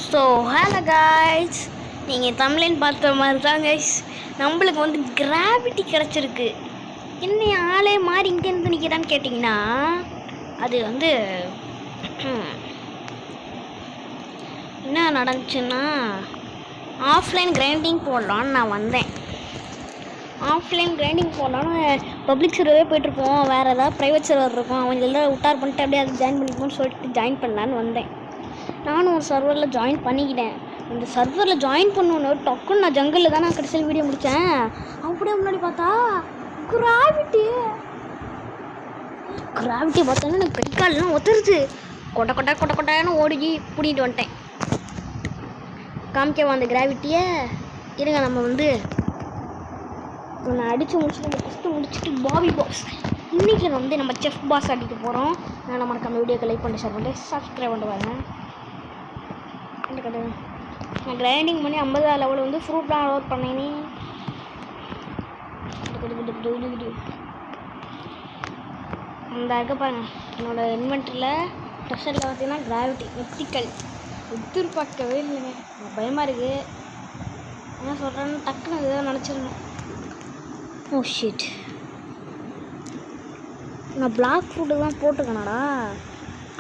So hello guys, நீங்கள் தமிழின் பார்த்த மாதிரி தான் கைஸ். நம்மளுக்கு வந்து கிராவிட்டி கிடச்சிருக்கு. என்ன ஆளே மாதிரி இங்கே இருந்து நிற்கிறான்னு கேட்டிங்கன்னா, அது வந்து என்ன நடந்துச்சுன்னா, ஆஃப்லைன் கிரைண்டிங் போடலான்னு நான் வந்தேன். ஆஃப்லைன் கிரைண்டிங் போடலான்னு பப்ளிக் சர்வரே போய்ட்டுருப்போம். வேறு ஏதாவது ப்ரைவேட் சர்வர் இருக்கும், அவங்க எல்லாம் உட்டார் பண்ணிட்டு அப்படியே அதை ஜாயின் பண்ணிப்போம்னு சொல்லிட்டு ஜாயின் பண்ணலான்னு வந்தேன். நானும் ஒரு சர்வரில் ஜாயின் பண்ணிக்கிட்டேன். இந்த சர்வரில் ஜாயின் பண்ணோன்னு டக்குன்னு நான் ஜங்கிளில் தான் நான் கடைசியில் வீடியோ முடித்தேன். அப்படியே முன்னாடி பார்த்தா கிராவிட்டி பார்த்தோன்னா எனக்கு கை கால்லாம் ஒத்துருச்சு. கொட்டன்னு ஓடி பிடிக்கிட்டு வந்துட்டேன். காமிக்கவா அந்த கிராவிட்டியை? இருங்க, நம்ம வந்து நான் அடித்து முடிச்சுட்டு பாபி பாஸ் இன்றைக்கி வந்து நம்ம செஃப் பாஸ் அடிக்க போகிறோம். நான் மறக்காம வீடியோக்கு லைக் பண்ணி ஷேர் பண்ணிட்டு சப்ஸ்கிரைப் பண்ணிட்டு வரேன். நான் கிரைண்டிங் பண்ணி 50 லெவலில் வந்து ஃப்ரூட்லாம் லோட் பண்ணேனே. அந்த இருக்க பாருங்க, என்னோடய இன்வென்ட்ரியில் ட்ரெஷரில் பார்த்தீங்கன்னா கிராவிட்டி மெத்திக்கல் எதிர்பார்க்கவே இல்லைங்க. பயமாக இருக்குது. என்ன சொல்கிறேன்னு டக்குன்னு இதுதான் நினச்சிடணும். ஓ ஷிட், நான் பிளாக் ஃப்ரூட்டு தான் போட்டுக்கணாடா.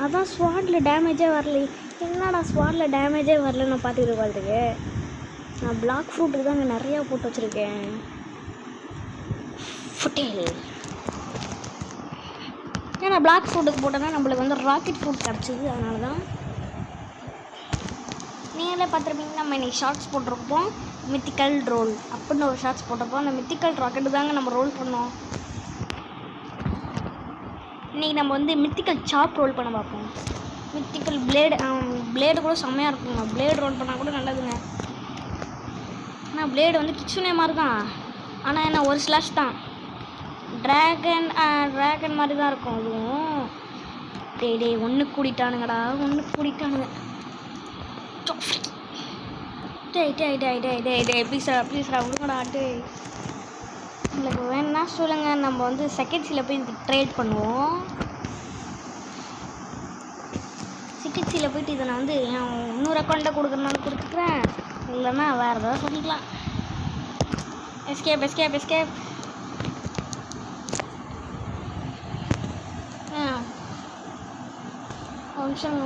அதான் ஸ்வாட்டில் டேமேஜே வரல. என்னடா ஸ்வாட்டில் டேமேஜே வரல நான் பார்த்துக்கிட்டு பார்த்துருக்கு. நான் பிளாக் ஃப்ரூட்டுக்கு தான் அங்கே நிறையா போட்டு வச்சுருக்கேன். ஃபுட்டேல் ஏன்னா பிளாக் ஃப்ரூட்டுக்கு போட்டோன்னா நம்மளுக்கு வந்து ராக்கெட் ஃப்ரூட் கிடச்சிது. அதனால தான் நீங்களே பார்த்துருப்பீங்க. நம்ம இன்றைக்கி ஷார்ட்ஸ் போட்டிருப்போம், மித்திக்கல் ரோல் அப்படின்னு ஒரு ஷார்ட்ஸ் போட்டிருப்போம். அந்த மித்திக்கல் ராக்கெட்டு தாங்க நம்ம ரோல் பண்ணோம். இன்றைக்கி நம்ம வந்து மித்திக்கல் சாப் ரோல் பண்ண பார்ப்போம். மித்திக்கல் பிளேடு கூட செம்மையாக இருக்குங்க. பிளேடு ரோல் பண்ணால் கூட நல்லதுங்க. ஆனால் பிளேடு வந்து கிச்சுனே மாதிரி தான். ஆனால் என்ன ஒரு ஸ்லாஷ் தான். ட்ராகன் மாதிரி தான் இருக்கும். அதுவும் டே ஒன்று கூடிட்டானுங்கடா. ப்ளீஸ்ரா விடுங்கடா. உங்களுக்கு வேணுன்னா சொல்லுங்கள், நம்ம வந்து செகண்ட்ஸில் போய் இது ட்ரேட் பண்ணுவோம். செகண்ட்ஸில் போய்ட்டு இதை நான் வந்து இன்னொரு அக்கௌண்ட்டை கொடுக்குறனாலும் கொடுத்துக்கிறேன், இல்லைன்னா வேறு ஏதாவது சொல்லிக்கலாம். எஸ்கேப்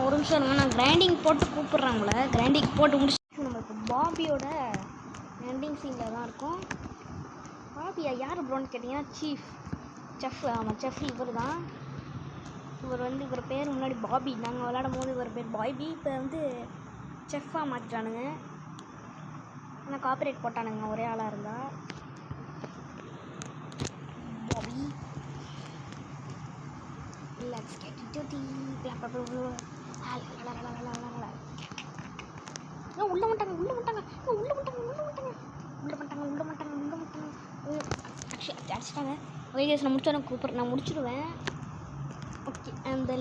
ஒரு நிமிஷம் நான் கிரைண்டிங் போட்டு கூப்பிட்றாங்கள. கிரைண்டிங் போட்டு முடிச்சு நம்ம இப்போ பாபியோட கிரைண்டிங் சீனில் தான் இருக்கும். பாபியா யார் ப்ரோன்னு கேட்டிங்கன்னா செஃப். ஆமாம், செஃப் இவர் தான். இவர் பேர் முன்னாடி பாபி. நாங்கள் விளையாடும் போது இவர் பேர் பாபி. இப்போ வந்து செஃப்பாக மாற்றிட்டானுங்க. ஆனால் காப்பிரைட் போட்டானுங்க ஒரே ஆளாக இருந்தால். பாபி உள்ள மாட்டாங்க. அடிச்சிட்டாங்க. வைகேஸ் நான் முடிச்சோட நான் முடிச்சிடுவேன். ஓகே, அந்த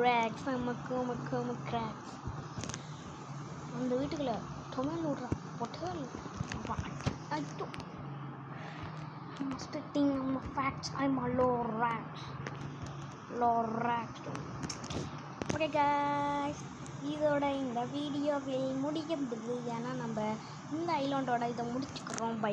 ரேக்ஸ் கிராக்ஸ் அந்த வீட்டுக்குள்ள டொமேட்டோ விட்றா பொட்டல் ஐயோ. Stating facts, I'm a low rat. Okay guys, இதோட இந்த வீடியோவில் முடிக்கிறது. ஏன்னா நம்ம இந்த ஐலாண்டோட இதை முடிச்சுக்கிறோம். பை